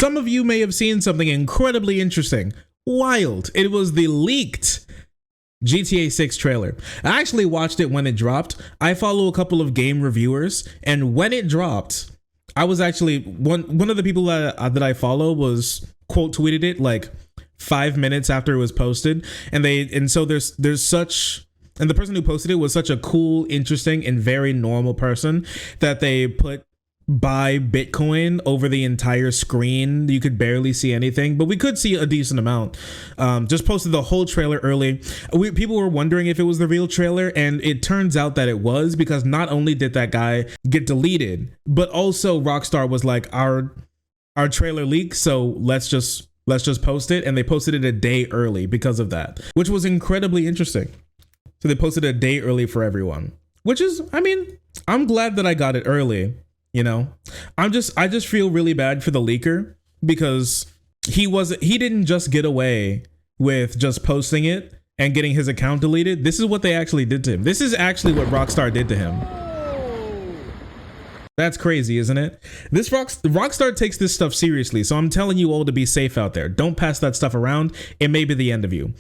Some of you may have seen something incredibly interesting. Wild. It was the leaked GTA 6 trailer. I actually watched it when it dropped. I follow a couple of game reviewers, and when it dropped, I was actually one of the people that I follow was quote tweeted it like 5 minutes after it was posted, and so there's such. And the person who posted it was such a cool, interesting, and very normal person that they put buy Bitcoin over the entire screen. You could barely see anything, but we could see a decent amount. Just posted the whole trailer early. People were wondering if it was the real trailer, and it turns out that it was, because not only did that guy get deleted, but also Rockstar was like, our trailer leaked, so let's just post it. And they posted it a day early because of that, which was incredibly interesting. So they posted a day early for everyone, which is, I mean, I'm glad that I got it early. You know, I just feel really bad for the leaker, because he didn't just get away with just posting it and getting his account deleted. This is what they actually did to him. This is actually what Rockstar did to him. That's crazy, isn't it? Rockstar takes this stuff seriously, so I'm telling you all to be safe out there. Don't pass that stuff around. It may be the end of you.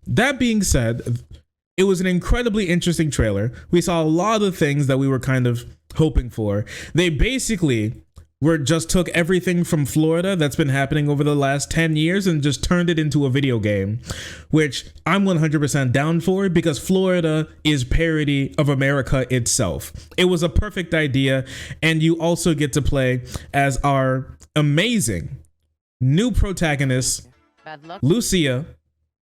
That being said, it was an incredibly interesting trailer. We saw a lot of things that we were kind of hoping for. They basically just took everything from Florida that's been happening over the last 10 years and just turned it into a video game, which I'm 100% down for, because Florida is parody of America itself. It was a perfect idea, and you also get to play as our amazing new protagonist, Lucia,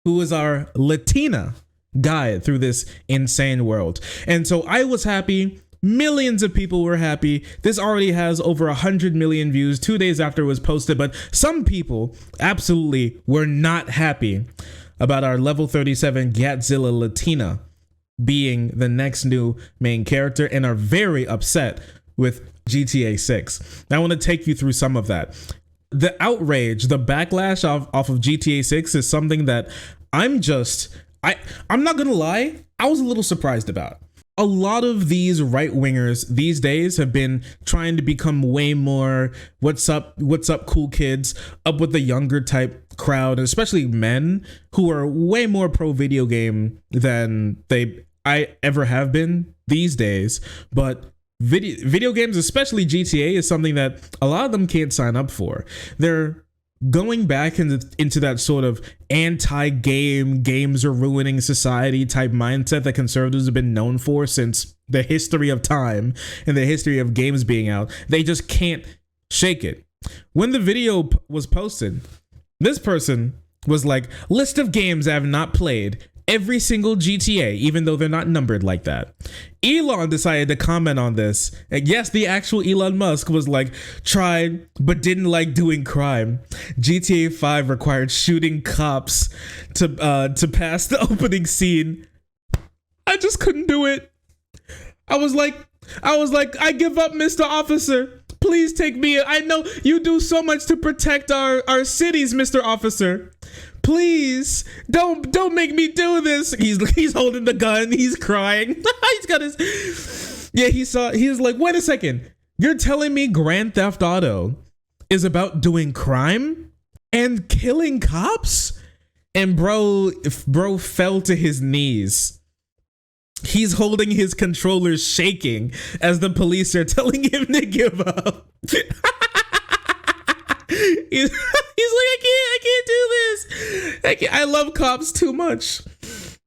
who is our Latina guide through this insane world. And so I was happy. Millions of people were happy. This already has over 100 million views 2 days after it was posted, but some people absolutely were not happy about our level 37 Gatzilla Latina being the next new main character, and are very upset with GTA 6. Now, I want to take you through some of that. The outrage, the backlash off of GTA 6 is something that I'm not gonna lie, I was a little surprised about. A lot of these right wingers these days have been trying to become way more what's up cool kids, up with the younger type crowd, especially men who are way more pro video game than I ever have been these days. But video games, especially GTA, is something that a lot of them can't sign up for. They're going back into that sort of games are ruining society type mindset that conservatives have been known for since the history of time and the history of games being out. They just can't shake it. When the video was posted, this person was like, list of games I have not played. Every single GTA, even though they're not numbered like that. Elon decided to comment on this. And yes, the actual Elon Musk was like, tried, but didn't like doing crime. GTA 5 required shooting cops to pass the opening scene. I just couldn't do it. I was like, I give up, Mr. Officer. Please take me. I know you do so much to protect our cities, Mr. Officer. Please don't make me do this. He's holding the gun. He's crying. He's got his. Yeah, he was like, wait a second. You're telling me Grand Theft Auto is about doing crime and killing cops? And bro fell to his knees. He's holding his controller shaking as the police are telling him to give up. He's like, I can't do this. I love cops too much.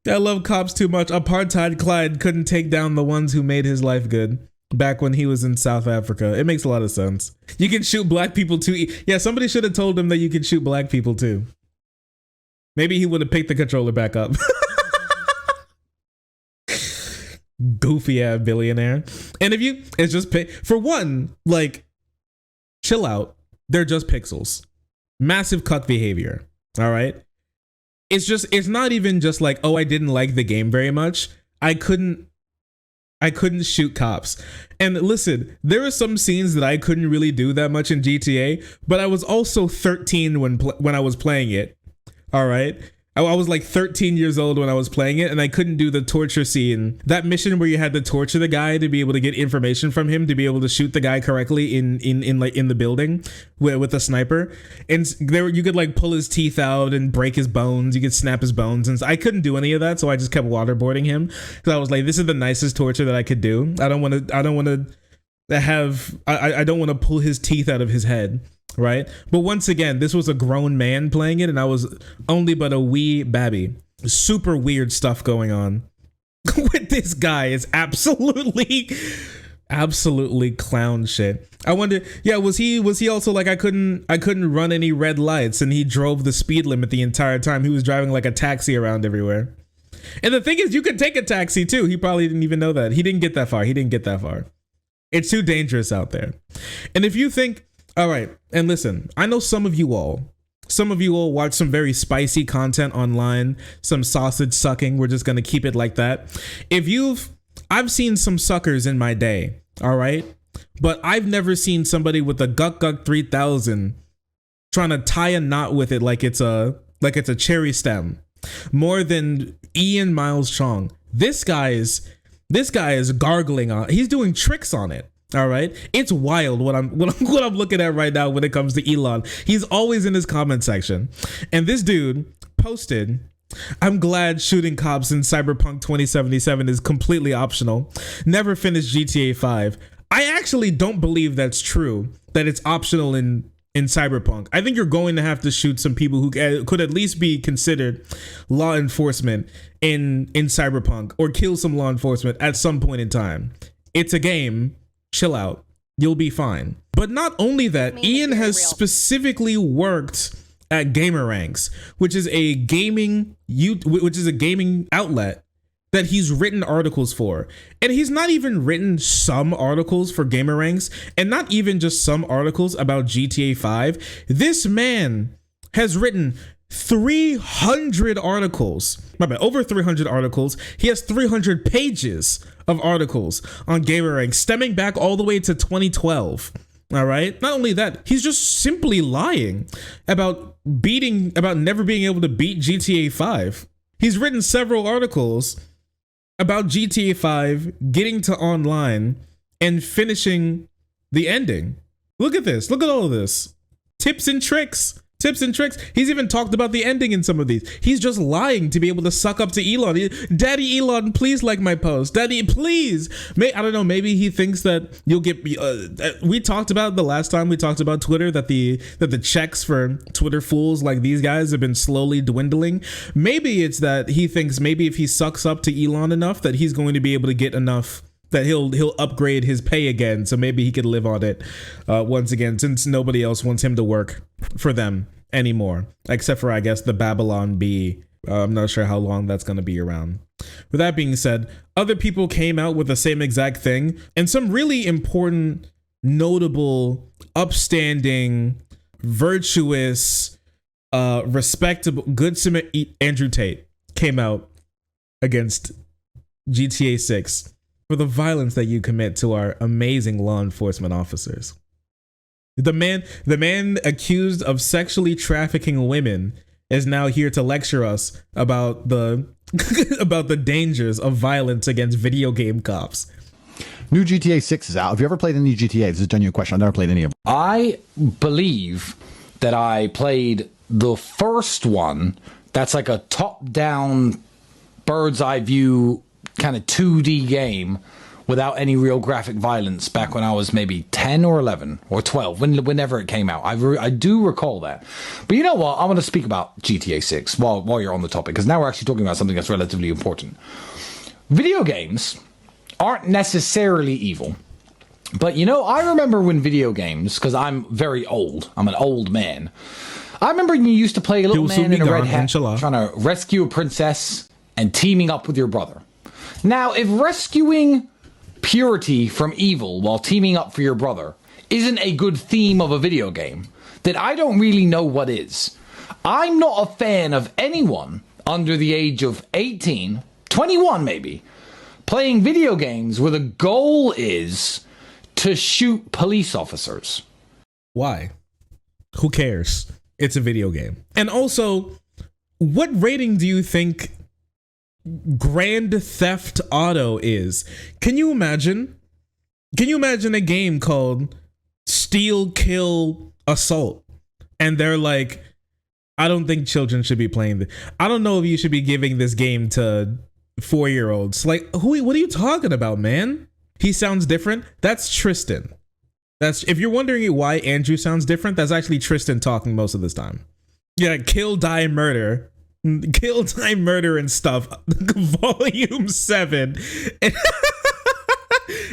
Apartheid Clyde couldn't take down the ones who made his life good back when he was in South Africa. It makes a lot of sense. You can shoot black people too. Yeah, somebody should have told him that you can shoot black people too. Maybe he would have picked the controller back up. Goofy ass billionaire. And it's just for one, like, chill out. They're just pixels. Massive cuck behavior. All right. It's not even just like, oh, I didn't like the game very much. I couldn't shoot cops. And listen, there are some scenes that I couldn't really do that much in GTA, but I was also 13 when I was playing it. All right. I was like 13 years old when I was playing it, and I couldn't do the torture scene. That mission where you had to torture the guy to be able to get information from him to be able to shoot the guy correctly in the building with a sniper. And there you could like pull his teeth out and break his bones. You could snap his bones, and I couldn't do any of that, so I just kept waterboarding him because I was like, this is the nicest torture that I could do. I don't want to pull his teeth out of his head. Right. But once again, this was a grown man playing it, and I was only but a wee babby. Super weird stuff going on with this guy. Is absolutely clown shit. I wonder, yeah, was he also like, I couldn't run any red lights, and he drove the speed limit the entire time. He was driving like a taxi around everywhere. And the thing is, you could take a taxi too. He probably didn't even know that. He didn't get that far. It's too dangerous out there. And if you think, all right, and listen, I know some of you all watch some very spicy content online, some sausage sucking. We're just going to keep it like that. I've seen some suckers in my day, all right? But I've never seen somebody with a Guk 3000 trying to tie a knot with it like it's a cherry stem more than Ian Miles Chong. This guy is gargling on. He's doing tricks on it. All right, it's wild what I'm looking at right now when it comes to Elon. He's always in his comment section, and this dude posted, "I'm glad shooting cops in Cyberpunk 2077 is completely optional. Never finished GTA 5." I actually don't believe that's true. That it's optional in Cyberpunk. I think you're going to have to shoot some people who could at least be considered law enforcement in Cyberpunk, or kill some law enforcement at some point in time. It's a game. Chill out. You'll be fine. But not only that, Ian has specifically worked at Gameranx, which is a gaming outlet that he's written articles for. And he's not even written some articles for Gameranx, and not even just some articles about GTA 5. This man has written 300 articles. Over 300 articles. He has 300 pages of articles on Gameranx, stemming back all the way to 2012. All right. Not only that, he's just simply lying about never being able to beat GTA 5. He's written several articles about GTA 5 getting to online and finishing the ending. Look at this. Look at all of this. Tips and tricks. He's even talked about the ending in some of these. He's just lying to be able to suck up to Elon. Daddy Elon, please like my post. Daddy, please. I don't know. Maybe he thinks that you'll get. We talked about the last time we talked about Twitter that the checks for Twitter fools like these guys have been slowly dwindling. Maybe it's that he thinks maybe if he sucks up to Elon enough that he's going to be able to get enough, that he'll upgrade his pay again, so maybe he could live on it once again, since nobody else wants him to work for them anymore, except for, I guess, the Babylon Bee. I'm not sure how long that's going to be around. With that being said, other people came out with the same exact thing, and some really important, notable, upstanding, virtuous, respectable, good Andrew Tate came out against GTA 6 for the violence that you commit to our amazing law enforcement officers. The man accused of sexually trafficking women is now here to lecture us about the about the dangers of violence against video game cops. New GTA 6 is out. Have you ever played any GTA? This is a genuine question. I've never played any of them. I believe that I played the first one. That's like a top-down, bird's-eye view kind of 2D game without any real graphic violence back when I was maybe 10 or 11 or 12, whenever it came out. I do recall that. But you know what? I want to speak about GTA 6 while you're on the topic, because now we're actually talking about something that's relatively important. Video games aren't necessarily evil. But, you know, I remember when video games, because I'm very old. I'm an old man. I remember you used to play a little man in a red hat trying to rescue a princess and teaming up with your brother. Now, if rescuing purity from evil while teaming up for your brother isn't a good theme of a video game, then I don't really know what is. I'm not a fan of anyone under the age of 18, 21 maybe, playing video games where the goal is to shoot police officers. Why? Who cares? It's a video game. And also, What rating do you think Grand Theft Auto is? Can you imagine? Can you imagine a game called Steal, Kill, Assault? And they're like, I don't think children should be playing this. I don't know if you should be giving this game to 4-year-olds. Like, what are you talking about, man? He sounds different. That's Tristan. That's, if you're wondering why Andrew sounds different, that's actually Tristan talking most of this time. Yeah, kill, die, murder. Kill, die, murder and stuff. Volume 7.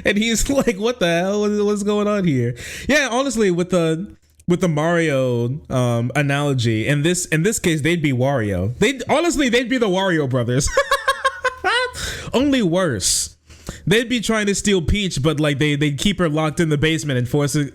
And he's like, what the hell? What's going on here? Yeah, honestly, with the Mario analogy, in this case, they'd be Wario. They'd be the Wario brothers. Only worse. They'd be trying to steal Peach, but like they'd keep her locked in the basement and force her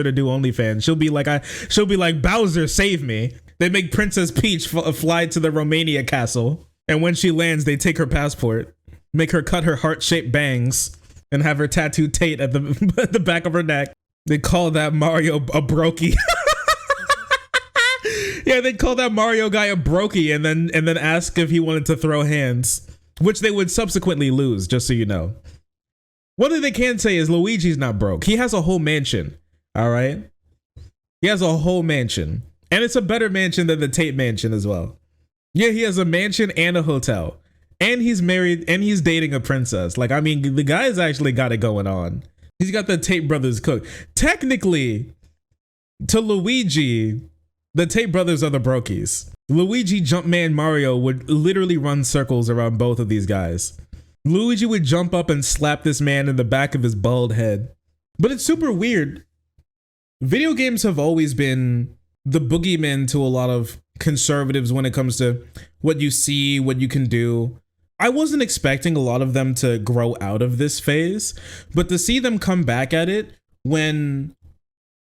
to do OnlyFans. She'll be like Bowser, save me. They make Princess Peach fly to the Romania castle, and when she lands, they take her passport, make her cut her heart-shaped bangs, and have her tattoo Tate at the back of her neck. They call that Mario a brokey. Yeah, they'd call that Mario guy a brokey, and then ask if he wanted to throw hands, which they would subsequently lose, just so you know. One thing they can say is Luigi's not broke. He has a whole mansion, all right? He has a whole mansion. And it's a better mansion than the Tate mansion as well. Yeah, he has a mansion and a hotel. And he's married and he's dating a princess. Like, I mean, the guy's actually got it going on. He's got the Tate brothers cooked. Technically, to Luigi, the Tate brothers are the brokies. Luigi Jumpman Mario would literally run circles around both of these guys. Luigi would jump up and slap this man in the back of his bald head. But it's super weird. Video games have always been the boogeyman to a lot of conservatives when it comes to what you see, what you can do. I wasn't expecting a lot of them to grow out of this phase, but to see them come back at it when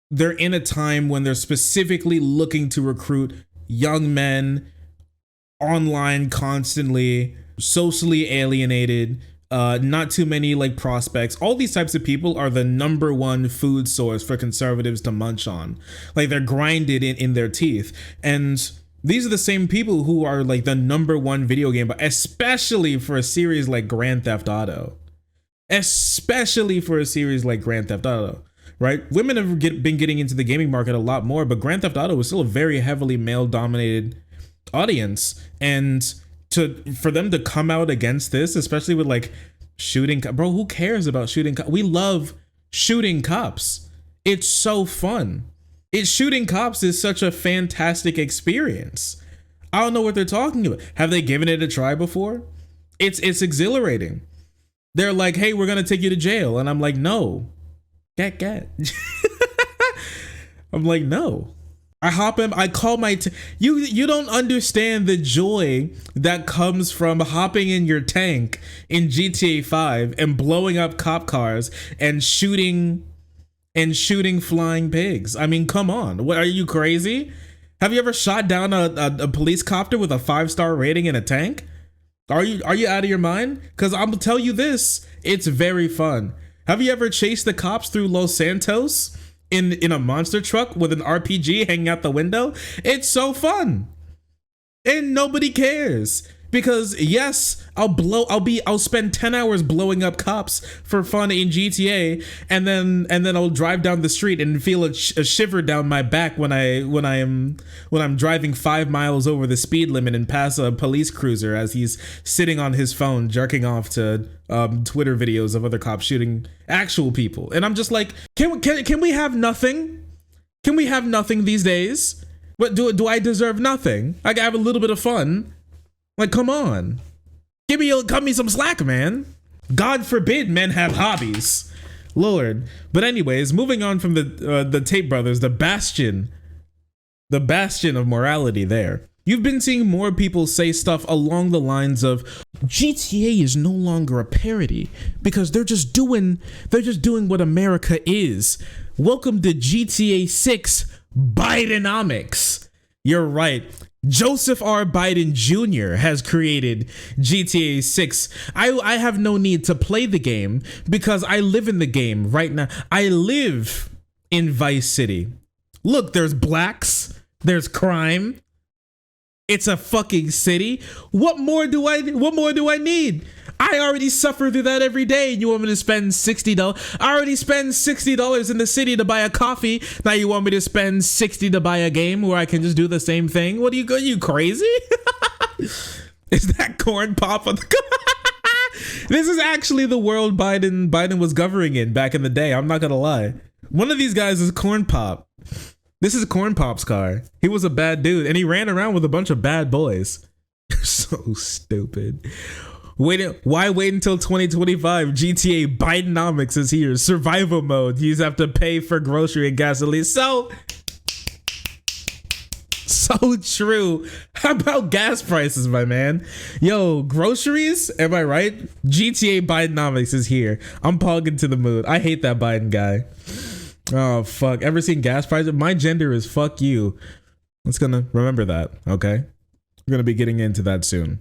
they're in a time when they're specifically looking to recruit young men online constantly, socially alienated, not too many like prospects. All these types of people are the number one food source for conservatives to munch on. Like, they're grinded in their teeth. And these are the same people who are like the number one video game, but especially for a series like Grand Theft Auto. Especially for a series like Grand Theft Auto, right? Women have been getting into the gaming market a lot more, but Grand Theft Auto is still a very heavily male-dominated audience. And for them to come out against this, especially with like shooting, bro, who cares about shooting? We love shooting cops. It's so fun. Shooting cops is such a fantastic experience. I don't know what they're talking about. Have they given it a try before? It's exhilarating. They're like, hey, we're gonna take you to jail, and I'm like, no, get. I'm like, no. I hop in, I call my, you don't understand the joy that comes from hopping in your tank in GTA 5 and blowing up cop cars and shooting flying pigs. I mean, come on. What, are you crazy? Have you ever shot down a police copter with a 5-star rating in a tank? Are you out of your mind? Because I'm gonna tell you this, it's very fun. Have you ever chased the cops through Los Santos in a monster truck with an RPG hanging out the window? It's so fun. And nobody cares. Because yes, I'll spend 10 hours blowing up cops for fun in GTA, and then I'll drive down the street and feel a shiver down my back when I'm driving 5 miles over the speed limit and pass a police cruiser as he's sitting on his phone jerking off to Twitter videos of other cops shooting actual people. And I'm just like, can we have nothing? Can we have nothing these days? What do I deserve nothing? I have a little bit of fun. Like, come on. Cut me some slack, man. God forbid men have hobbies. Lord. But anyways, moving on from the Tate brothers, the bastion of morality there. You've been seeing more people say stuff along the lines of GTA is no longer a parody because they're just doing what America is. Welcome to GTA 6 Bidenomics. You're right. Joseph R. Biden Jr. has created GTA 6. I have no need to play the game because I live in the game right now. I live in Vice City. Look, there's blacks, there's crime, It's a fucking city. What more do I need? I already suffer through that every day. And you want me to spend $60? I already spend $60 in the city to buy a coffee. Now you want me to spend $60 to buy a game where I can just do the same thing? What are you crazy? Is that corn pop on the This is actually the world Biden was governing in back in the day. I'm not gonna lie. One of these guys is Corn Pop. This is Corn Pop's car. He was a bad dude, and he ran around with a bunch of bad boys. So stupid. Why wait until 2025? GTA Bidenomics is here. Survival mode. You just have to pay for grocery and gasoline. So true. How about gas prices, my man? Yo, groceries? Am I right? GTA Bidenomics is here. I'm pogging to the mood. I hate that Biden guy. Oh, fuck. Ever seen gas prices? My gender is fuck you. Let's gonna remember that, okay? We're gonna be getting into that soon.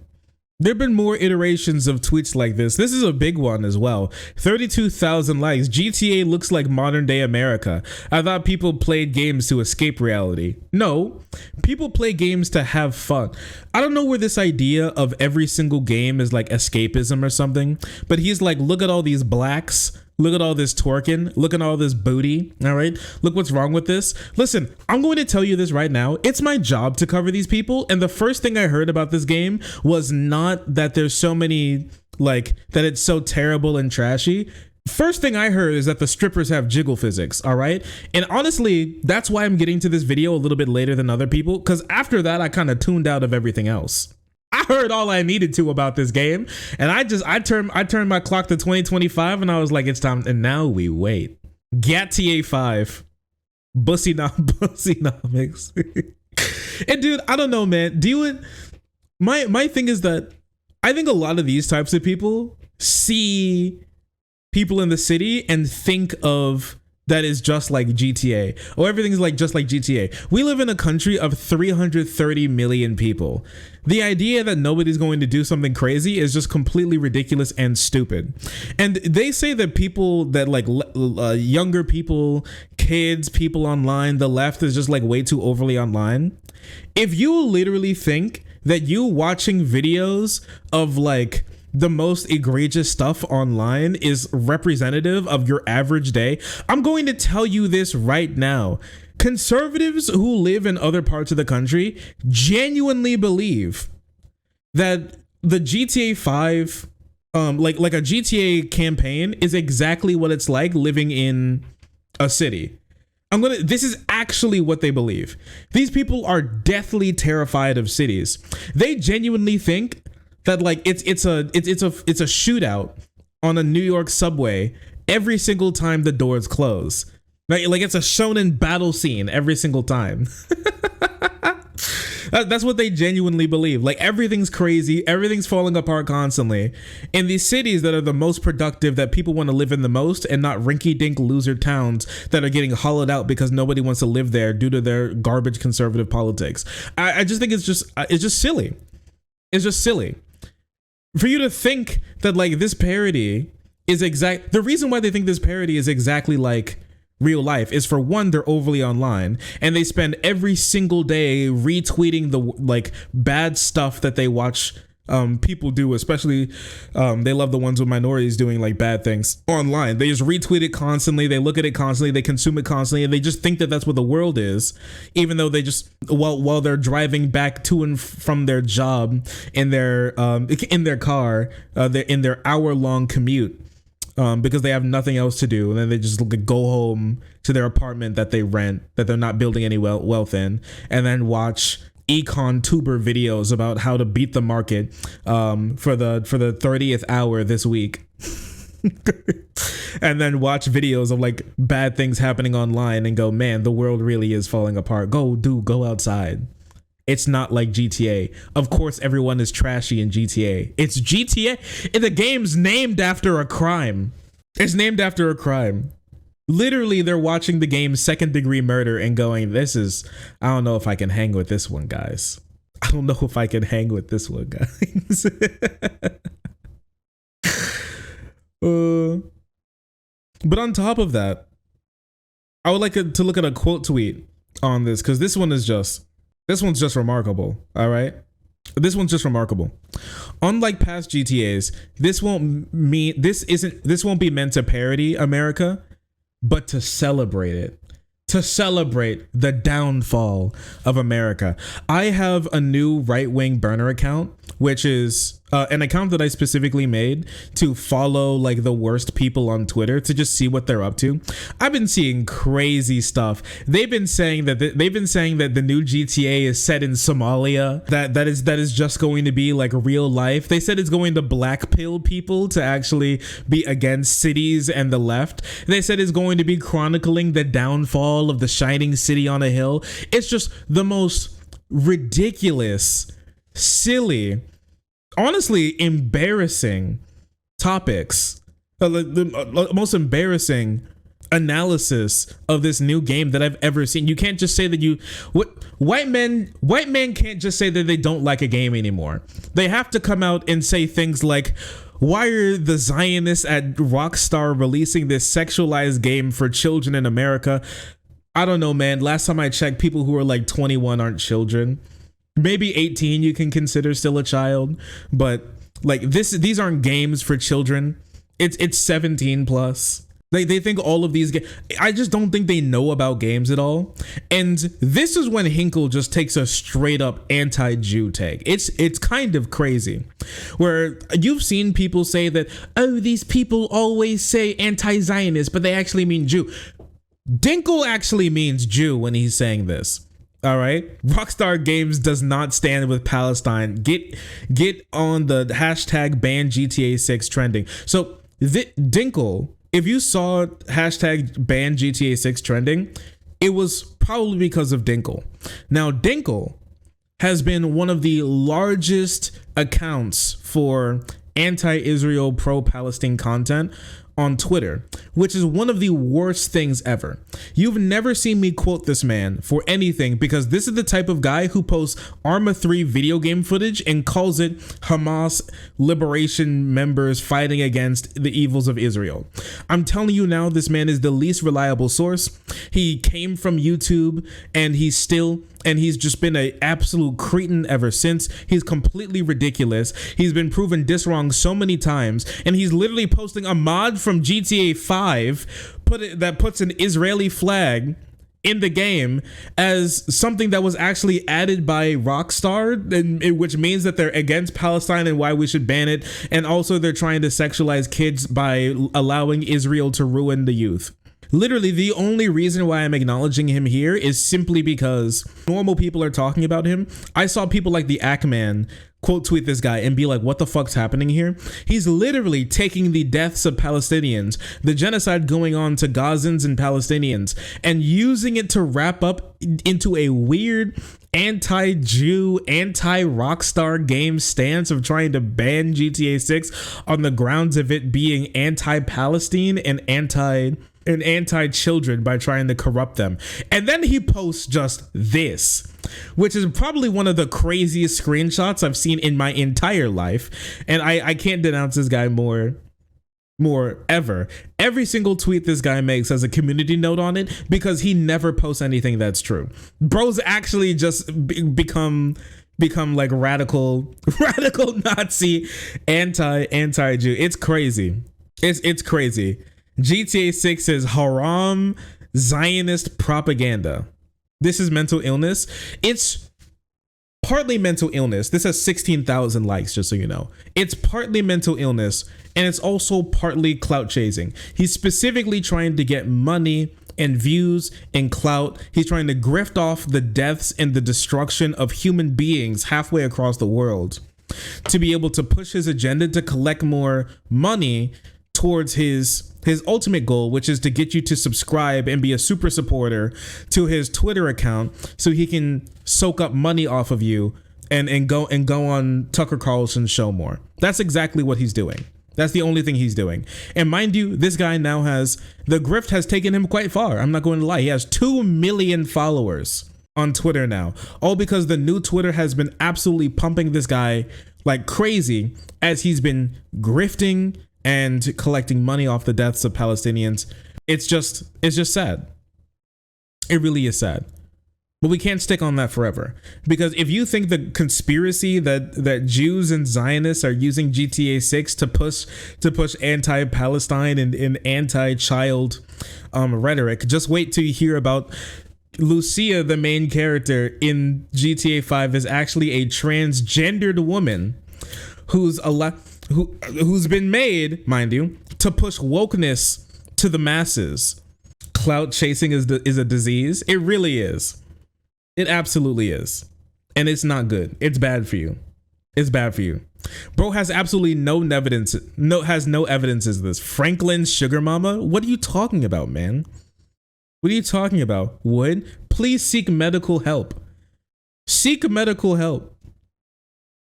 There have been more iterations of tweets like this. This is a big one as well. 32,000 likes. GTA looks like modern day America. I thought people played games to escape reality. No, people play games to have fun. I don't know where this idea of every single game is like escapism or something, but he's like, look at all these blacks. Look at all this twerking. Look at all this booty. All right. Look what's wrong with this. Listen, I'm going to tell you this right now. It's my job to cover these people. And the first thing I heard about this game was not that there's so many, like, that it's so terrible and trashy. First thing I heard is that the strippers have jiggle physics. All right. And honestly, that's why I'm getting to this video a little bit later than other people. Because after that, I kind of tuned out of everything else. I heard all I needed to about this game, and I turned my clock to 2025, and I was like, it's time. And now we wait. GTA 5, Bussynomics. And dude, I don't know, man. My thing is that I think a lot of these types of people see people in the city and think of that is just like GTA, or everything's like just like GTA. We live in a country of 330 million people. The idea that nobody's going to do something crazy is just completely ridiculous and stupid. And they say that people that like younger people, kids, people online, the left is just like way too overly online. If you literally think that you watching videos of like the most egregious stuff online is representative of your average day, I'm going to tell you this right now. Conservatives who live in other parts of the country genuinely believe that the GTA 5, like a GTA campaign is exactly what it's like living in a city. This is actually what they believe. These people are deathly terrified of cities. They genuinely think that like it's a shootout on a New York subway every single time the doors close. Like it's a shonen battle scene every single time. That's what they genuinely believe. Like everything's crazy, everything's falling apart constantly. In these cities that are the most productive, that people want to live in the most, and not rinky-dink loser towns that are getting hollowed out because nobody wants to live there due to their garbage conservative politics. I just think it's just silly. It's just silly. For you to think that like this parody is the reason why they think this parody is exactly like real life is, for one, they're overly online and they spend every single day retweeting the like bad stuff that they watch people do, especially they love the ones with minorities doing like bad things online. They just retweet it constantly, they look at it constantly, they consume it constantly, and they just think that that's what the world is, even though they just while they're driving back to and from their job in their car, they're in their hour-long commute because they have nothing else to do, and then they just go home to their apartment that they rent, that they're not building any wealth in, and then watch econ tuber videos about how to beat the market for the 30th hour this week. And then watch videos of like bad things happening online and go, man, the world really is falling apart. Go outside. It's not like GTA. Of course everyone is trashy in GTA. It's GTA. The game's named after a crime. It's named after a crime. Literally, they're watching the game Second Degree Murder and going, I don't know if I can hang with this one, guys. I don't know if I can hang with this one, guys. But on top of that, I would like to look at a quote tweet on this, because this one is just This one's just remarkable. All right. This one's just remarkable. Unlike past GTAs, this won't be meant to parody America, but to celebrate it. To celebrate the downfall of America. I have a new right-wing burner account, which is an account that I specifically made to follow like the worst people on Twitter to just see what they're up to. I've been seeing crazy stuff. They've been saying that the new GTA is set in Somalia. That is just going to be like real life. They said it's going to black pill people to actually be against cities and the left. They said it's going to be chronicling the downfall of the shining city on a hill. It's just the most ridiculous, silly, honestly embarrassing topics, the most embarrassing analysis of this new game that I've ever seen. You can't just say that white men can't just say that they don't like a game anymore. They have to come out and say things like, why are the Zionists at Rockstar releasing this sexualized game for children in America? I don't know, man. Last time I checked, people who are like 21 aren't children. Maybe 18 you can consider still a child, but like these aren't games for children. It's 17 plus. They think all of these games. I just don't think they know about games at all. And this is when Hinkle just takes a straight up anti-Jew tag. It's kind of crazy, where you've seen people say that, oh, these people always say anti-Zionist, but they actually mean Jew. Dinkle actually means Jew when he's saying this. All right. Rockstar Games does not stand with Palestine. Get on the hashtag ban GTA 6 trending. So Dinkle, if you saw hashtag ban GTA 6 trending, it was probably because of Dinkle. Now, Dinkle has been one of the largest accounts for anti-Israel, pro-Palestine content on Twitter, which is one of the worst things ever. You've never seen me quote this man for anything, because this is the type of guy who posts Arma 3 video game footage and calls it Hamas liberation members fighting against the evils of Israel. I'm telling you now, this man is the least reliable source. He came from YouTube, and he's just been an absolute cretin ever since. He's completely ridiculous. He's been proven wrong so many times, and he's literally posting a mod from GTA 5 that puts an Israeli flag in the game as something that was actually added by Rockstar, which means that they're against Palestine and why we should ban it. And also they're trying to sexualize kids by allowing Israel to ruin the youth. Literally, the only reason why I'm acknowledging him here is simply because normal people are talking about him. I saw people like the Ackman quote tweet this guy and be like, what the fuck's happening here? He's literally taking the deaths of Palestinians, the genocide going on to Gazans and Palestinians, and using it to wrap up into a weird anti-Jew, anti-Rockstar game stance of trying to ban GTA 6 on the grounds of it being anti-Palestine and anti-children by trying to corrupt them. And then he posts just this, which is probably one of the craziest screenshots I've seen in my entire life. And I can't denounce this guy more ever. Every single tweet this guy makes has a community note on it, because he never posts anything that's true. Bro's actually just become like radical Nazi, anti-Jew. It's crazy. It's crazy. GTA 6 is haram Zionist propaganda. This is mental illness. It's partly mental illness. This has 16,000 likes, just so you know. It's partly mental illness, and it's also partly clout chasing. He's specifically trying to get money and views and clout. He's trying to grift off the deaths and the destruction of human beings halfway across the world to be able to push his agenda to collect more money towards his ultimate goal, which is to get you to subscribe and be a super supporter to his Twitter account so he can soak up money off of you and go on Tucker Carlson's show more. That's exactly what he's doing. That's the only thing he's doing. And mind you, this guy now the grift has taken him quite far. I'm not going to lie. He has 2 million followers on Twitter now, all because the new Twitter has been absolutely pumping this guy like crazy as he's been grifting and collecting money off the deaths of Palestinians. It's just sad. It really is sad. But we can't stick on that forever, because if you think the conspiracy that Jews and Zionists are using GTA 6 to push anti-Palestine and anti-child rhetoric, just wait till you hear about Lucia, the main character in GTA 5, is actually a transgendered woman who's been made, mind you, to push wokeness to the masses. Clout chasing is a disease. It really is. It absolutely is. And it's not good. It's bad for you. It's bad for you. Bro has absolutely no evidence. Has no evidences of this. Franklin's sugar mama? What are you talking about, man? What are you talking about? Wood, please seek medical help. Seek medical help.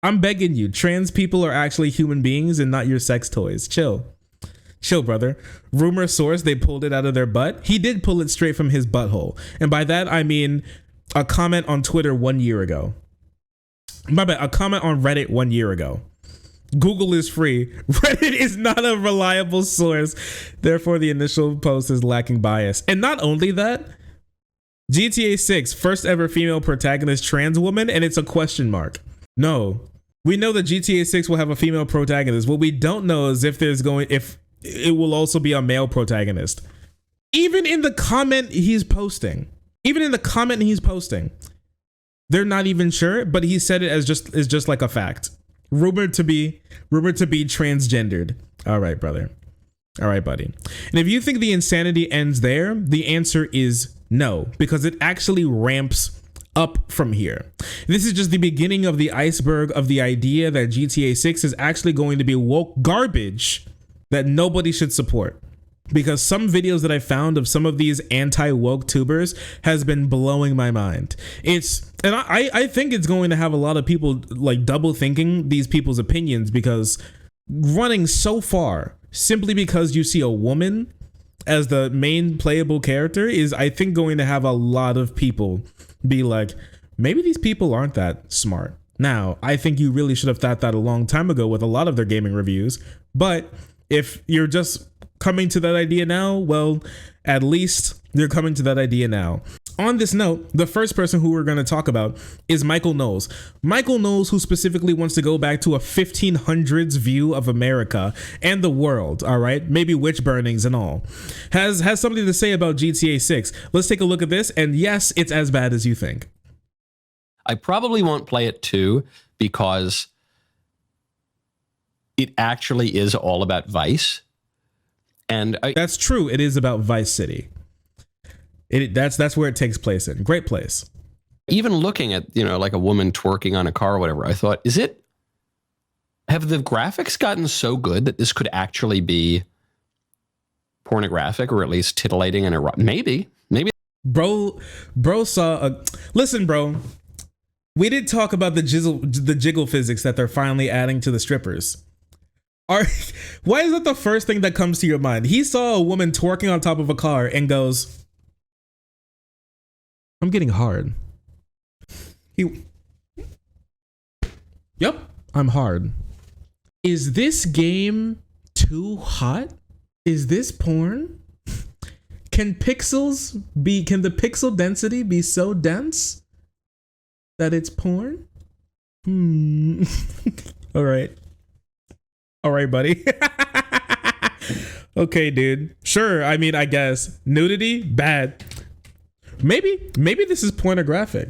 I'm begging you. Trans people are actually human beings and not your sex toys. Chill. Chill, brother. Rumor source, they pulled it out of their butt. He did pull it straight from his butthole. And by that, I mean a comment on Twitter 1 year ago. My bad, a comment on Reddit 1 year ago. Google is free. Reddit is not a reliable source. Therefore, the initial post is lacking bias. And not only that, GTA 6, first ever female protagonist trans woman, and it's a question mark. No. We know that GTA 6 will have a female protagonist. What we don't know is if it will also be a male protagonist. Even in the comment he's posting, they're not even sure, but he said it as just like a fact. Rumored to be transgendered. All right, brother. All right, buddy. And if you think the insanity ends there, the answer is no, because it actually ramps up from here. This is just the beginning of the iceberg of the idea that GTA 6 is actually going to be woke garbage that nobody should support. Because some videos that I found of some of these anti-woke tubers has been blowing my mind. I think it's going to have a lot of people like double thinking these people's opinions, because running so far simply because you see a woman as the main playable character is, I think, going to have a lot of people be like, maybe these people aren't that smart. Now, I think you really should have thought that a long time ago with a lot of their gaming reviews, but if you're just coming to that idea now, well, at least you're coming to that idea now. On this note, the first person who we're going to talk about is Michael Knowles. Michael Knowles, who specifically wants to go back to a 1500s view of America and the world, all right? Maybe witch burnings and all. Has something to say about GTA 6. Let's take a look at this, and yes, it's as bad as you think. I probably won't play it too, because it actually is all about Vice. And that's true. It is about Vice City. That's where it takes place in. Great place. Even looking at, like a woman twerking on a car or whatever, I thought, have the graphics gotten so good that this could actually be pornographic, or at least titillating and erotic? Maybe. Bro saw listen, bro. We did talk about the jiggle physics that they're finally adding to the strippers. Why is that the first thing that comes to your mind? He saw a woman twerking on top of a car and goes, I'm getting hard. Yep, I'm hard. Is this game too hot? Is this porn? Can the pixel density be so dense that it's porn? All right, buddy. Okay, dude. Sure. I mean, I guess nudity, bad. Maybe this is pornographic.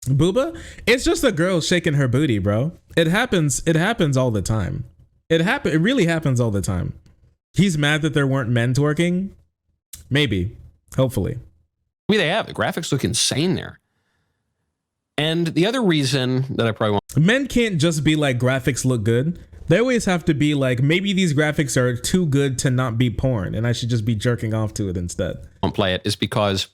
Booba, it's just a girl shaking her booty, bro. It happens all the time. It really happens all the time. He's mad that there weren't men twerking. Maybe. Hopefully. They have. The graphics look insane there. And the other reason that I probably want... Men can't just be like, graphics look good. They always have to be like, maybe these graphics are too good to not be porn, and I should just be jerking off to it instead. Won't play it is because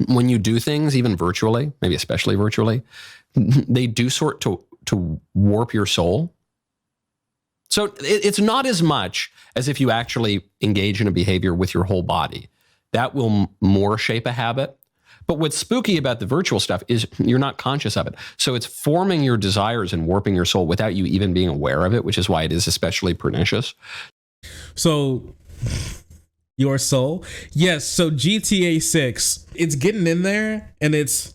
when you do things, even virtually, maybe especially virtually, they do sort to warp your soul. So it's not as much as if you actually engage in a behavior with your whole body. That will more shape a habit. But what's spooky about the virtual stuff is you're not conscious of it. So it's forming your desires and warping your soul without you even being aware of it, which is why it is especially pernicious. So Your soul? Yes, so GTA 6, it's getting in there and it's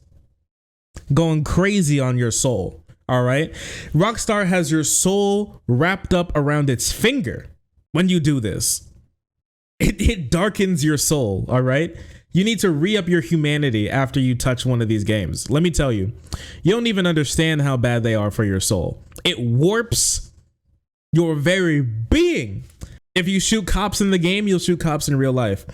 going crazy on your soul. All right. Rockstar has your soul wrapped up around its finger when you do this. It darkens your soul. All right. You need to re-up your humanity after you touch one of these games. Let me tell you, you don't even understand how bad they are for your soul. It warps your very being. If you shoot cops in the game, you'll shoot cops in real life.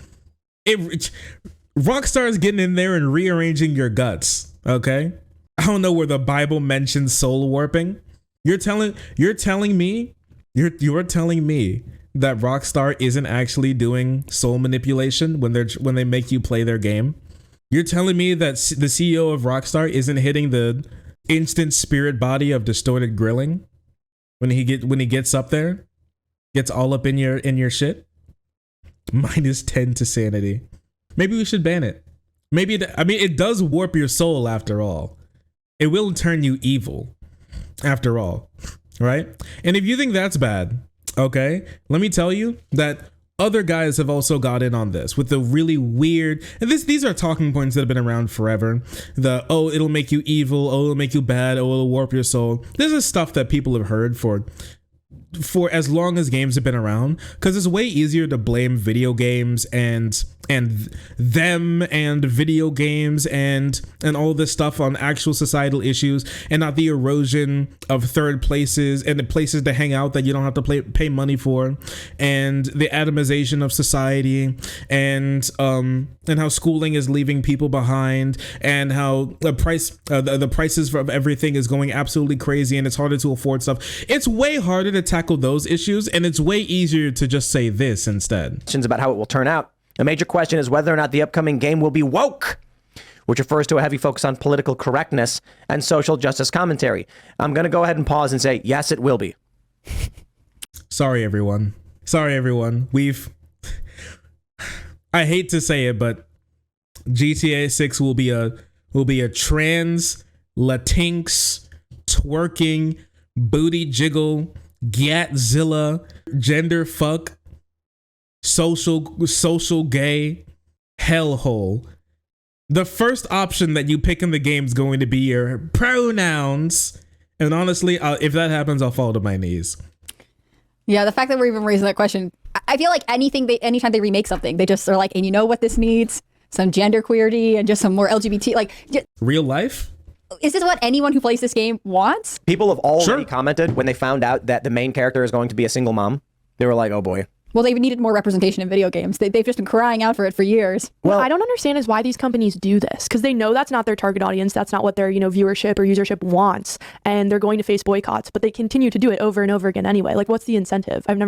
Rockstar is getting in there and rearranging your guts. Okay. I don't know where the Bible mentions soul warping. You're telling me that Rockstar isn't actually doing soul manipulation when they make you play their game. You're telling me that the CEO of Rockstar isn't hitting the instant spirit body of distorted grilling when he gets up there, gets all up in your shit. -10 to sanity. Maybe we should ban it. It does warp your soul after all. It will turn you evil after all, right? And if you think that's bad, okay, let me tell you that other guys have also got in on this with the really weird, and these are talking points that have been around forever. It'll make you evil, it'll make you bad, it'll warp your soul. This is stuff that people have heard for as long as games have been around, because it's way easier to blame video games and them and video games and all this stuff on actual societal issues, and not the erosion of third places and the places to hang out that you don't have to pay money for, and the atomization of society, and how schooling is leaving people behind, and how the prices of everything is going absolutely crazy, and it's harder to afford stuff. It's way harder to tackle those issues, and it's way easier to just say this instead. Questions about how it will turn out. A major question is whether or not the upcoming game will be woke, which refers to a heavy focus on political correctness and social justice commentary. I'm going to go ahead and pause and say, yes, it will be. Sorry, everyone. I hate to say it, but GTA 6 will be a trans, Latinx, twerking, booty jiggle, Gatzilla, gender fuck, social gay hellhole. The first option that you pick in the game is going to be your pronouns, and honestly, if that happens, I'll fall to my knees. Yeah, the fact that we're even raising that question, I feel like anytime they remake something, they just are like, and you know what this needs? Some genderqueerty and just some more LGBT, real life. Is this what anyone who plays this game wants? People have already commented when they found out that the main character is going to be a single mom. They were like, oh boy. Well, they've needed more representation in video games. They've just been crying out for it for years. Well, I don't understand is why these companies do this, because they know that's not their target audience. That's not what their, viewership or usership wants. And they're going to face boycotts, but they continue to do it over and over again anyway. Like, what's the incentive? I've never.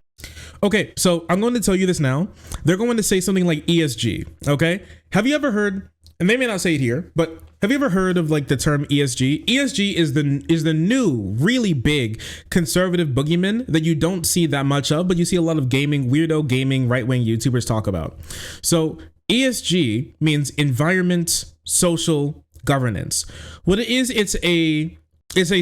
Okay, so I'm going to tell you this now. They're going to say something like ESG. Okay. Have you ever heard, and they may not say it here, but have you ever heard of like the term ESG? ESG is the new really big conservative boogeyman that you don't see that much of, but you see a lot of weirdo gaming right-wing YouTubers talk about. So ESG means environment, social governance. What it is, it's a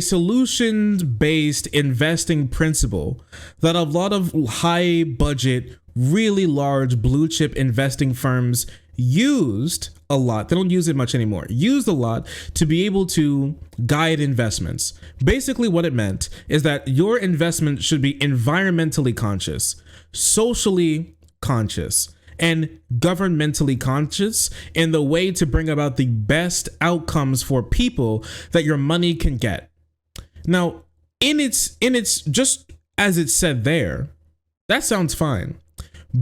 solutions-based investing principle that a lot of high budget, really large blue chip investing firms used a lot. They don't use it much anymore. Used a lot to be able to guide investments. Basically what it meant is that your investment should be environmentally conscious, socially conscious, and governmentally conscious in the way to bring about the best outcomes for people that your money can get. Now, in its just as it said there, that sounds fine.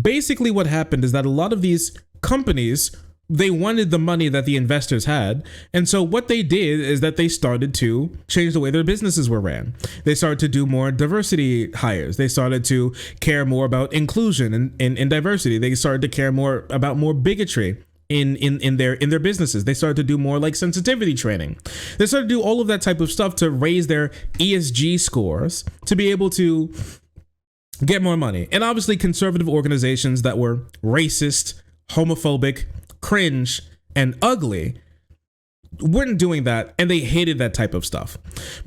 Basically what happened is that a lot of these companies, they wanted the money that the investors had. And so what they did is that they started to change the way their businesses were ran. They started to do more diversity hires. They started to care more about inclusion and diversity. They started to care more about more bigotry in their businesses. They started to do more like sensitivity training. They started to do all of that type of stuff to raise their ESG scores to be able to get more money. And obviously conservative organizations that were racist, homophobic, cringe, and ugly weren't doing that, and they hated that type of stuff.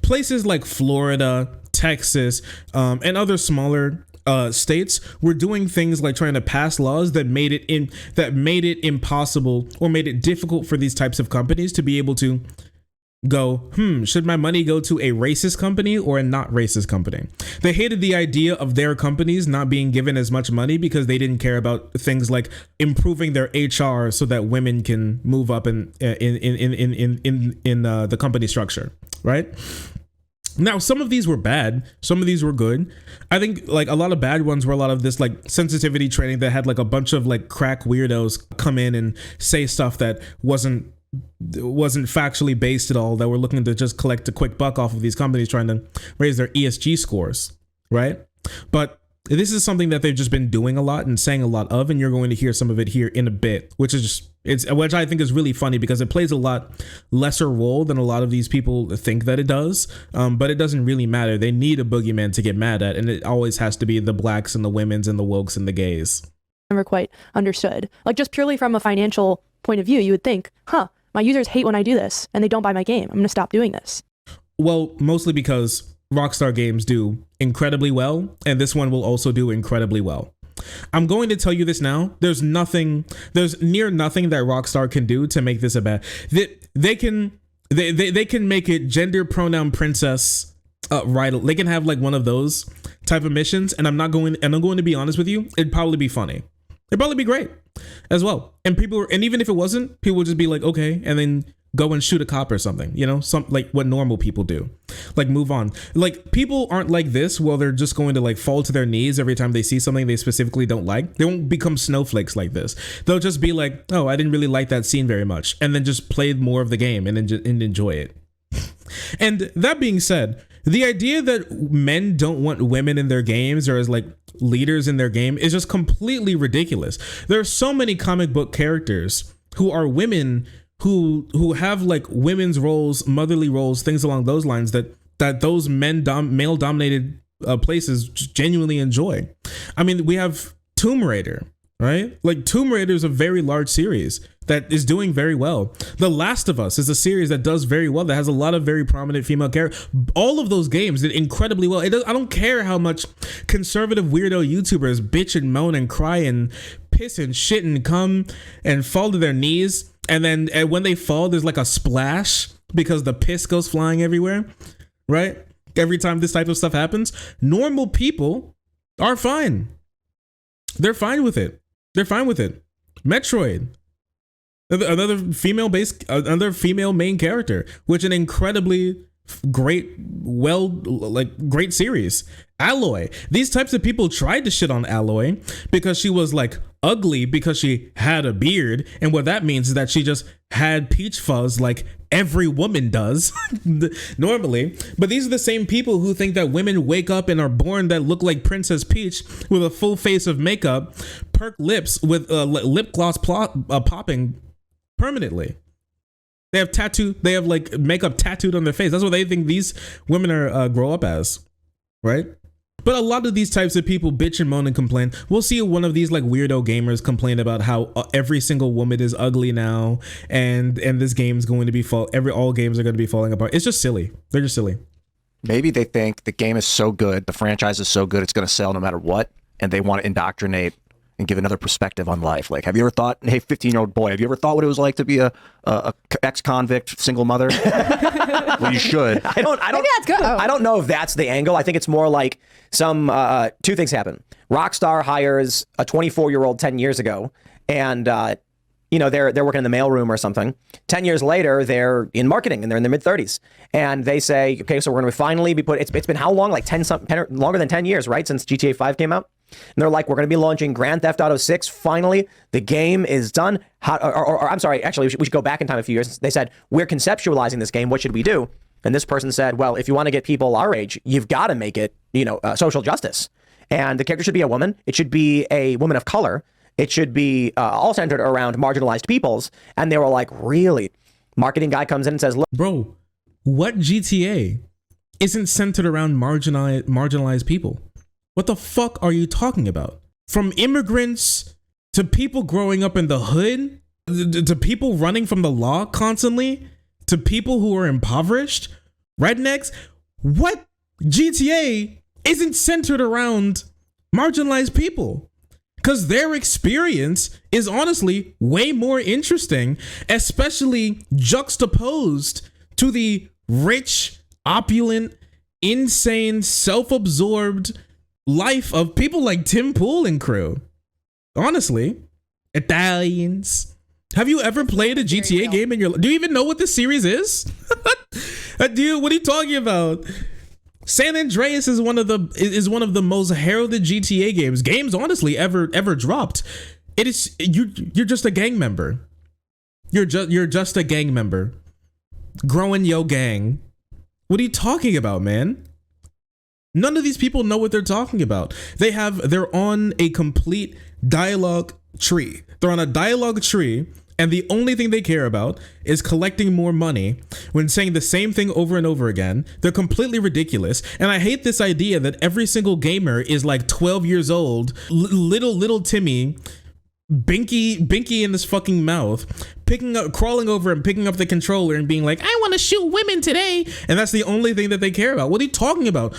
Places like Florida, Texas, and other smaller states were doing things like trying to pass laws that made it impossible or made it difficult for these types of companies to be able to go, should my money go to a racist company or a not racist company? They hated the idea of their companies not being given as much money because they didn't care about things like improving their HR so that women can move up in the company structure, right? Now, some of these were bad, some of these were good. I think like a lot of bad ones were a lot of this like sensitivity training that had like a bunch of like crack weirdos come in and say stuff that wasn't factually based at all, that were looking to just collect a quick buck off of these companies trying to raise their ESG scores, right? But this is something that they've just been doing a lot and saying a lot of, and you're going to hear some of it here in a bit, which I think is really funny because it plays a lot lesser role than a lot of these people think that it does. But it doesn't really matter. They need a boogeyman to get mad at, and it always has to be the blacks and the women's and the wokes and the gays. Never quite understood. Like just purely from a financial point of view, you would think, my users hate when I do this and they don't buy my game. I'm going to stop doing this. Well, mostly because Rockstar games do incredibly well, and this one will also do incredibly well. I'm going to tell you this now. There's near nothing that Rockstar can do to make this a bad. They can make it gender pronoun princess right. They can have like one of those type of missions, and I'm going to be honest with you, it'd probably be funny. It'd probably be great as well. And even if it wasn't, people would just be like, okay, and then go and shoot a cop or something, some like what normal people do, like move on. Like people aren't like this. Well, they're just going to like fall to their knees every time they see something they specifically don't like. They won't become snowflakes like this. They'll just be like, oh, I didn't really like that scene very much, and then just play more of the game and enjoy it. And that being said, the idea that men don't want women in their games or as like leaders in their game is just completely ridiculous. There are so many comic book characters who are women who have like women's roles, motherly roles, things along those lines that those male dominated places genuinely enjoy. I mean, we have Tomb Raider, right? Like Tomb Raider is a very large series that is doing very well. The Last of Us is a series that does very well, that has a lot of very prominent female characters. All of those games did incredibly well. I don't care how much conservative weirdo YouTubers bitch and moan and cry and piss and shit and come and fall to their knees. And then when they fall, there's like a splash because the piss goes flying everywhere, right? Every time this type of stuff happens, normal people are fine. They're fine with it. Metroid. Another female main character, which an incredibly great series. Alloy. These types of people tried to shit on Alloy because she was like ugly because she had a beard, and what that means is that she just had peach fuzz like every woman does normally. But these are the same people who think that women wake up and are born that look like Princess Peach with a full face of makeup, perk lips with lip gloss popping permanently. They have like makeup tattooed on their face. That's what they think these women are grow up as, right? But a lot of these types of people bitch and moan and complain. We'll see one of these like weirdo gamers complain about how every single woman is ugly now, and this game's going to be all games are going to be falling apart. It's just silly. They're just silly. Maybe they think the game is so good, the franchise is so good, it's going to sell no matter what, and they want to indoctrinate and give another perspective on life. Like, have you ever thought, hey, 15-year-old boy, have you ever thought what it was like to be a ex-convict single mother? Well, you should. I don't. Maybe that's good. Oh. I don't know if that's the angle. I think it's more like two things happen. Rockstar hires a 24-year-old 10 years ago, and they're working in the mailroom or something. 10 years later, they're in marketing and they're in their mid-30s, and they say, okay, so we're going to finally be it's been how long? Like 10 longer than 10 years, right? Since GTA 5 came out. And they're like, we're going to be launching Grand Theft Auto 6. Finally, the game is done. I'm sorry, actually, we should go back in time a few years. They said, we're conceptualizing this game. What should we do? And this person said, well, if you want to get people our age, you've got to make it, social justice. And the character should be a woman. It should be a woman of color. It should be all centered around marginalized peoples. And they were like, really? Marketing guy comes in and says, look. Bro, what GTA isn't centered around marginalized people? What the fuck are you talking about? From immigrants to people growing up in the hood, to people running from the law constantly, to people who are impoverished, rednecks. What GTA isn't centered around marginalized people. Because their experience is honestly way more interesting, especially juxtaposed to the rich, opulent, insane, self-absorbed life of people like Tim Pool and crew. Honestly, Italians. Have you ever played a GTA game in your life? Do you even know what this series is? Dude, what are you talking about? San Andreas is one of the most heralded GTA games honestly ever dropped. It is you're just a gang member. You're just a gang member. Growing your gang. What are you talking about, man? None of these people know what they're talking about. They're on a complete dialogue tree. They're on a dialogue tree. And the only thing they care about is collecting more money when saying the same thing over and over again. They're completely ridiculous. And I hate this idea that every single gamer is like 12 years old, little Timmy, binky in his fucking mouth, crawling over and picking up the controller and being like, I want to shoot women today. And that's the only thing that they care about. What are you talking about?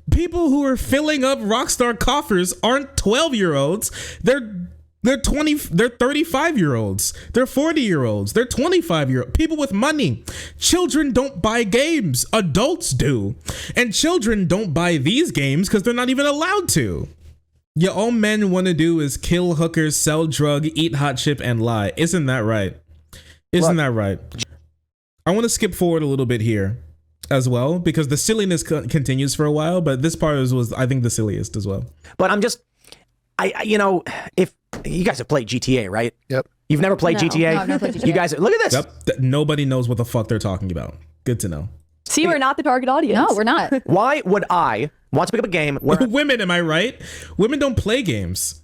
People who are filling up Rockstar coffers aren't 12-year-olds. They're 35-year-olds. They're 40-year-olds. They're 25-year-olds. People with money. Children don't buy games. Adults do. And children don't buy these games because they're not even allowed to. Yeah, all men want to do is kill hookers, sell drug, eat hot chip, and lie. Isn't that right? Isn't that right? I want to skip forward a little bit here as well because the silliness continues for a while, but this part was I think, the silliest as well. But I'm just, if you guys have played GTA, right? Yep. You've never played GTA? No, I've never played GTA. You guys, look at this. Yep. Nobody knows what the fuck they're talking about. Good to know. See, we're not the target audience. No, we're not. Why would I want to pick up a game where Women, am I right? Women don't play games.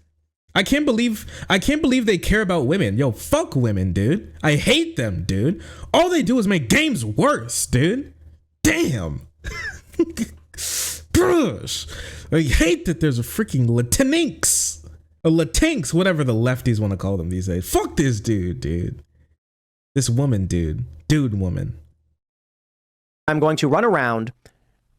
I can't believe they care about women. Yo, fuck women, dude. I hate them, dude. All they do is make games worse, dude. Damn. Gosh. I hate that there's a freaking Latinx. A Latinx, whatever the lefties want to call them these days. Fuck this dude. This woman, dude. Dude, woman. I'm going to run around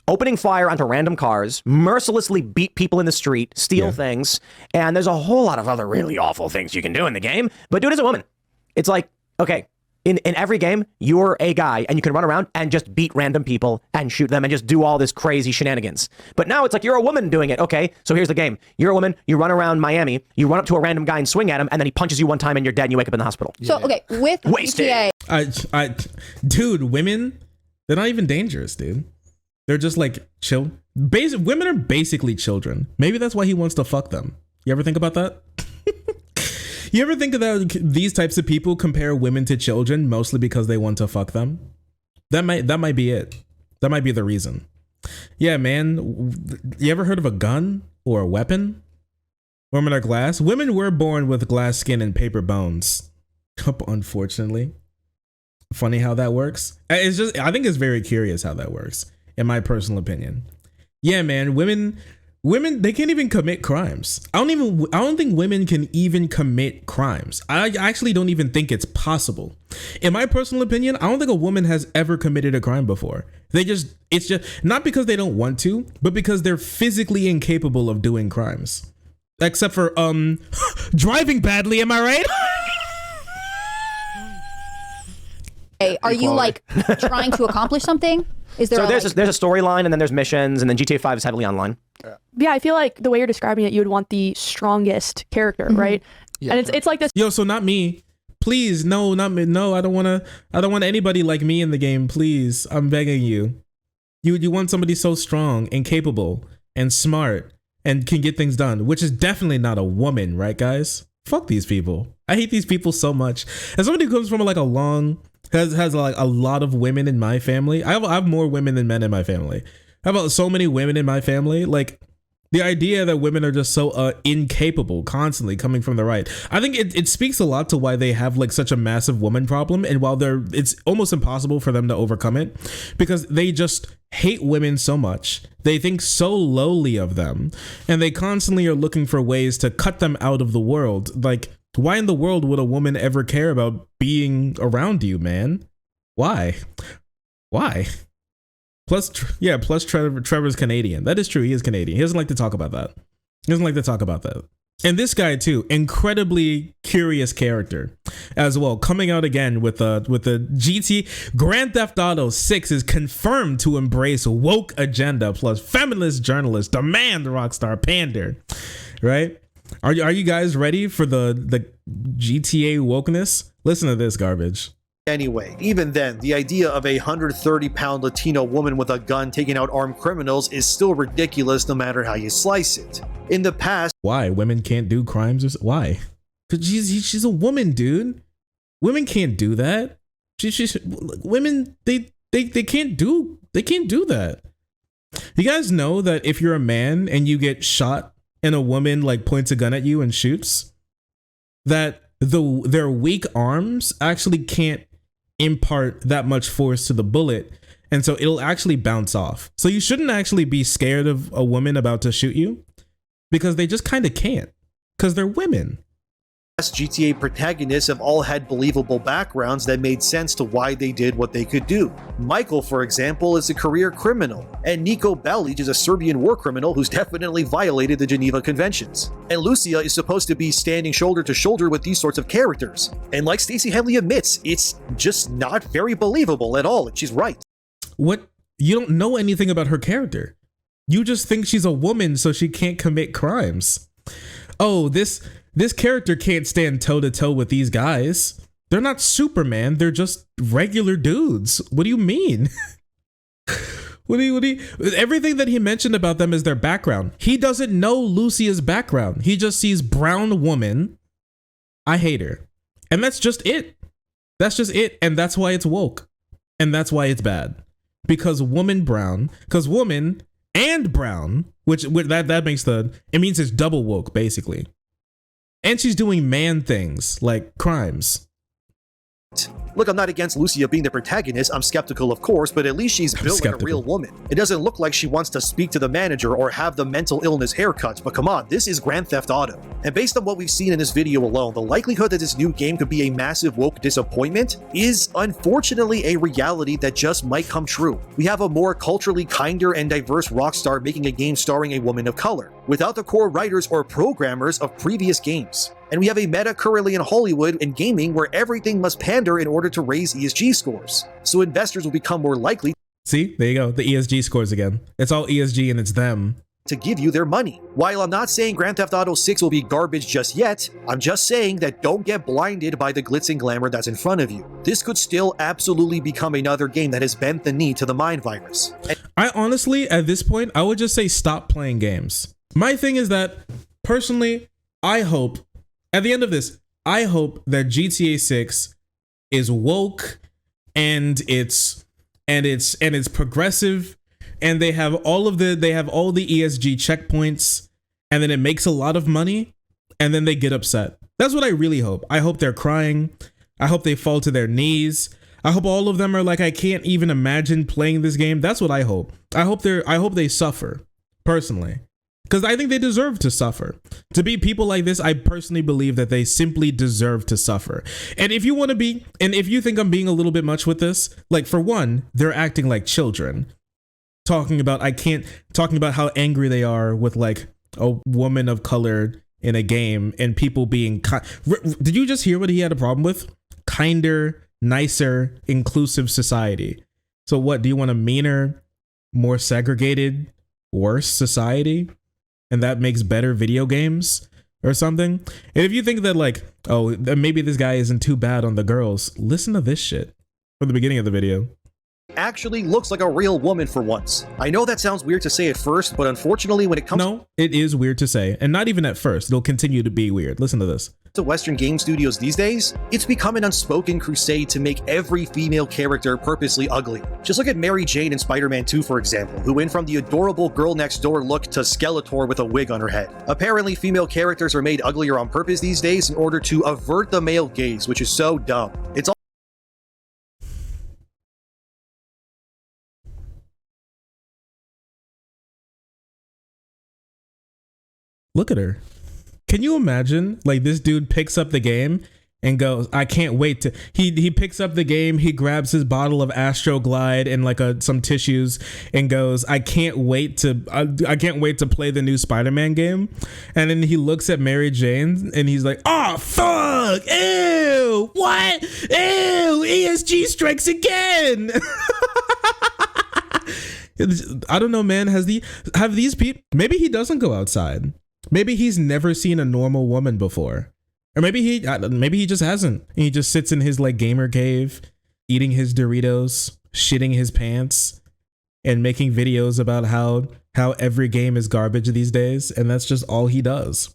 opening fire onto random cars, mercilessly beat people in the street, steal things, and there's a whole lot of other really awful things you can do in the game, but do it as a woman. It's like, okay, in every game, you're a guy, and you can run around and just beat random people and shoot them and just do all this crazy shenanigans. But now it's like you're a woman doing it. Okay, so here's the game. You're a woman, you run around Miami, you run up to a random guy and swing at him, and then he punches you one time and you're dead and you wake up in the hospital. So, okay, with Wasted. GTA, Dude, women, they're not even dangerous, dude. They're just like chill. Women are basically children. Maybe that's why he wants to fuck them. You ever think about that? You ever think that these types of people compare women to children mostly because they want to fuck them? That might be it. That might be the reason. Yeah, man. You ever heard of a gun or a weapon? Women are glass. Women were born with glass skin and paper bones. Unfortunately. Funny how that works. It's just, I think it's very curious how that works, in my personal opinion. Yeah, man. Women, they can't even commit crimes. I don't think women can even commit crimes. I actually don't even think it's possible. In my personal opinion, I don't think a woman has ever committed a crime before. It's just not because they don't want to, but because they're physically incapable of doing crimes. Except for driving badly, am I right? hey, are you like trying to accomplish something? Is there So there's a storyline, and then there's missions, and then GTA 5 is heavily online. Yeah, I feel like the way you're describing it, you would want the strongest character, right? Yeah. And it's like this. Yo, so not me. Please, no, not me. No, I don't want anybody like me in the game. Please, I'm begging you. You want somebody so strong and capable and smart and can get things done, which is definitely not a woman, right, guys? Fuck these people. I hate these people so much. As somebody who comes from like has like a lot of women in my family. I have more women than men in my family. I have so many women in my family. Like the idea that women are just so incapable constantly coming from the right. I think it speaks a lot to why they have like such a massive woman problem, and while it's almost impossible for them to overcome it because they just hate women so much. They think so lowly of them, and they constantly are looking for ways to cut them out of the world. Like, why in the world would a woman ever care about being around you, man? Why? Plus Trevor's Canadian. That is true. He is Canadian. He doesn't like to talk about that. He doesn't like to talk about that. And this guy too, incredibly curious character as well, coming out again with the GT Grand Theft Auto 6 is confirmed to embrace woke agenda plus feminist journalists demand Rockstar pander. Right? Are you guys ready for the GTA wokeness? Listen to this garbage. Anyway, even then, the idea of a 130-pound Latino woman with a gun taking out armed criminals is still ridiculous no matter how you slice it. In the past, why women can't do crimes? Why? Because she's a woman, dude. Women can't do that. She's women. They can't do that. You guys know that if you're a man and you get shot and a woman like points a gun at you and shoots, that their weak arms actually can't impart that much force to the bullet, and so it'll actually bounce off. So you shouldn't actually be scared of a woman about to shoot you, because they just kind of can't, because they're women. GTA protagonists have all had believable backgrounds that made sense to why they did what they could do. Michael, for example, is a career criminal, and Niko Bellic is a Serbian war criminal who's definitely violated the Geneva Conventions. And Lucia is supposed to be standing shoulder to shoulder with these sorts of characters. And like Stacey Henley admits, it's just not very believable at all, and she's right. What? You don't know anything about her character. You just think she's a woman so she can't commit crimes. Oh, this character can't stand toe-to-toe with these guys. They're not Superman, they're just regular dudes. What do you mean? What do you everything that he mentioned about them is their background. He doesn't know Lucia's background. He just sees brown woman. I hate her. And that's just it. That's just it. And that's why it's woke. And that's why it's bad. Because woman and brown, which that makes it means it's double woke, basically. And she's doing man things like crimes. Look, I'm not against Lucia being the protagonist. I'm skeptical, of course, but at least she's built like a real woman. It doesn't look like she wants to speak to the manager or have the mental illness haircut, but come on, this is Grand Theft Auto. And based on what we've seen in this video alone, the likelihood that this new game could be a massive woke disappointment is unfortunately a reality that just might come true. We have a more culturally kinder and diverse Rockstar making a game starring a woman of color, without the core writers or programmers of previous games. And we have a meta currently in Hollywood and gaming where everything must pander in order to raise ESG scores. So investors will become more likely. See, there you go, the ESG scores again. It's all ESG and it's them. To give you their money. While I'm not saying Grand Theft Auto 6 will be garbage just yet, I'm just saying that don't get blinded by the glitz and glamour that's in front of you. This could still absolutely become another game that has bent the knee to the mind virus. I honestly, at this point, I would just say stop playing games. My thing is that, personally, I hope, at the end of this, I hope that GTA 6 is woke and it's progressive, and they have all the ESG checkpoints, and then it makes a lot of money, and then they get upset. That's what I really hope. I hope they're crying. I hope they fall to their knees. I hope all of them are like, I can't even imagine playing this game. That's what I hope. I hope they suffer, personally. Because I think they deserve to suffer. To be people like this, I personally believe that they simply deserve to suffer. And if you think I'm being a little bit much with this, like, for one, they're acting like children. Talking about how angry they are with like a woman of color in a game and people being did you just hear what he had a problem with? Kinder, nicer, inclusive society. So what, do you want a meaner, more segregated, worse society? And that makes better video games or something? And if you think that like, oh, maybe this guy isn't too bad on the girls, listen to this shit from the beginning of the video. Actually looks like a real woman for once. I know that sounds weird to say at first, but unfortunately when it comes No, it is weird to say, and not even at first. It'll continue to be weird. Listen to this. To Western game studios these days, it's become an unspoken crusade to make every female character purposely ugly. Just look at Mary Jane in Spider-Man 2, for example, who went from the adorable girl next door look to Skeletor with a wig on her head. Apparently, female characters are made uglier on purpose these days in order to avert the male gaze, which is so dumb. It's all Look at her. Can you imagine, like, this dude picks up the game and goes, I can't wait to, he picks up the game, he grabs his bottle of Astroglide and like some tissues and goes, I can't wait to play the new Spider-Man game. And then he looks at Mary Jane and he's like, oh fuck, ew, what, ew, ESG strikes again. I don't know, man. Have these people, maybe he doesn't go outside. Maybe he's never seen a normal woman before. Or maybe he just hasn't. He just sits in his like gamer cave, eating his Doritos, shitting his pants, and making videos about how every game is garbage these days, and that's just all he does.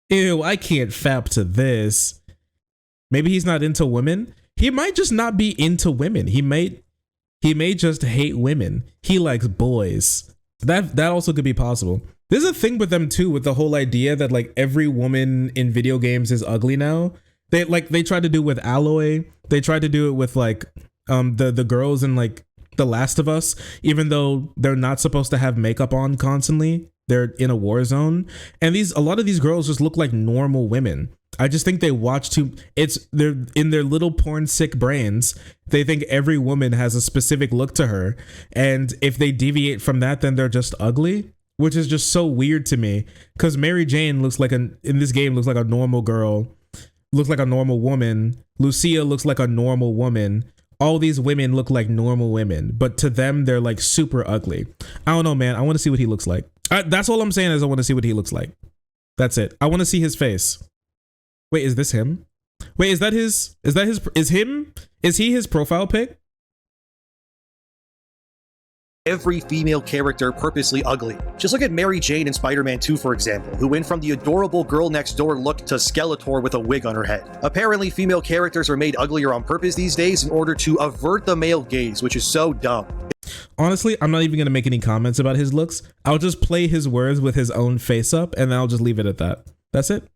Ew, I can't fap to this. Maybe he's not into women. He might just not be into women. He may just hate women. He likes boys. That also could be possible. There's a thing with them too, with the whole idea that like every woman in video games is ugly now. They tried to do it with Alloy. They tried to do it with like the girls in like The Last of Us, even though they're not supposed to have makeup on constantly. They're in a war zone. And a lot of these girls just look like normal women. I just think they watch they're in their little porn sick brains. They think every woman has a specific look to her. And if they deviate from that, then they're just ugly, which is just so weird to me. Because Mary Jane in this game looks like a normal girl, looks like a normal woman. Lucia looks like a normal woman. All these women look like normal women, but to them, they're like super ugly. I don't know, man. I want to see what he looks like. That's all I'm saying is I want to see what he looks like. That's it. I want to see his face. Wait, is this him? Wait, is he his profile pic? Every female character purposely ugly. Just look at Mary Jane in Spider-Man 2, for example, who went from the adorable girl next door look to Skeletor with a wig on her head. Apparently, female characters are made uglier on purpose these days in order to avert the male gaze, which is so dumb. Honestly, I'm not even going to make any comments about his looks. I'll just play his words with his own face up, and then I'll just leave it at that. That's it.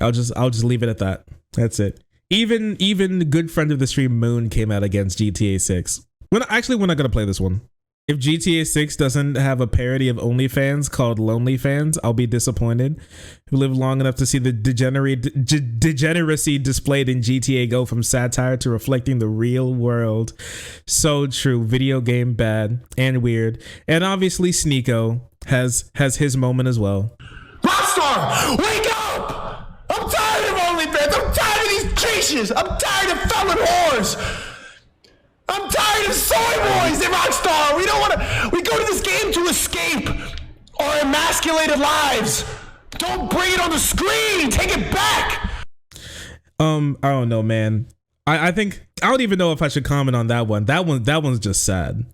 I'll just leave it at that. That's it. Even good friend of the stream Moon came out against GTA 6. We're not going to play this one. If GTA 6 doesn't have a parody of OnlyFans called Lonely Fans, I'll be disappointed. We live long enough to see the degeneracy displayed in GTA go from satire to reflecting the real world. So true. Video game bad and weird. And obviously Sneeko has his moment as well. Rockstar, wake up! I'm tired of OnlyFans. I'm tired of these creatures. I'm tired of felon whores. I'm tired of soy boys at Rockstar. We go to this game to escape our emasculated lives. Don't bring it on the screen. Take it back. I don't know, man. I think I don't even know if I should comment on that one. That one's just sad.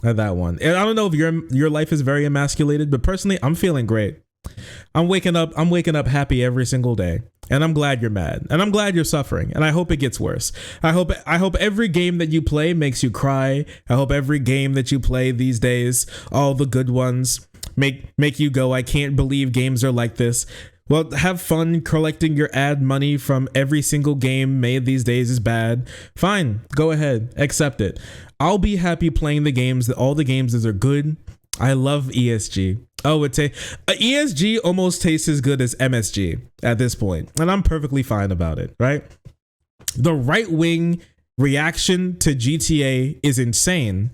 That one. And I don't know if your life is very emasculated, but personally, I'm feeling great. I'm waking up happy every single day. And I'm glad you're mad. And I'm glad you're suffering. And I hope it gets worse. I hope every game that you play makes you cry. I hope every game that you play these days, all the good ones, make you go, I can't believe games are like this. Well, have fun collecting your ad money from every single game made these days is bad. Fine, go ahead, accept it. I'll be happy playing all the games that are good. I love ESG. Oh, ESG almost tastes as good as MSG at this point, and I'm perfectly fine about it, right? The right-wing reaction to GTA is insane.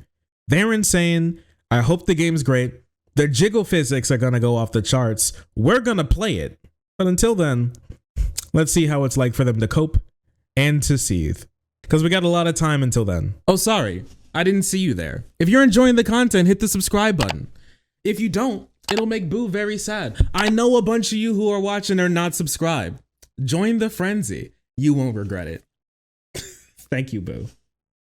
They're insane. I hope the game's great. The jiggle physics are gonna go off the charts. We're gonna play it. But until then, let's see how it's like for them to cope and to seethe. Because we got a lot of time until then. Oh, sorry. I didn't see you there. If you're enjoying the content, hit the subscribe button. If you don't, it'll make Boo very sad. I know a bunch of you who are watching are not subscribed. Join the frenzy. You won't regret it. Thank you, Boo.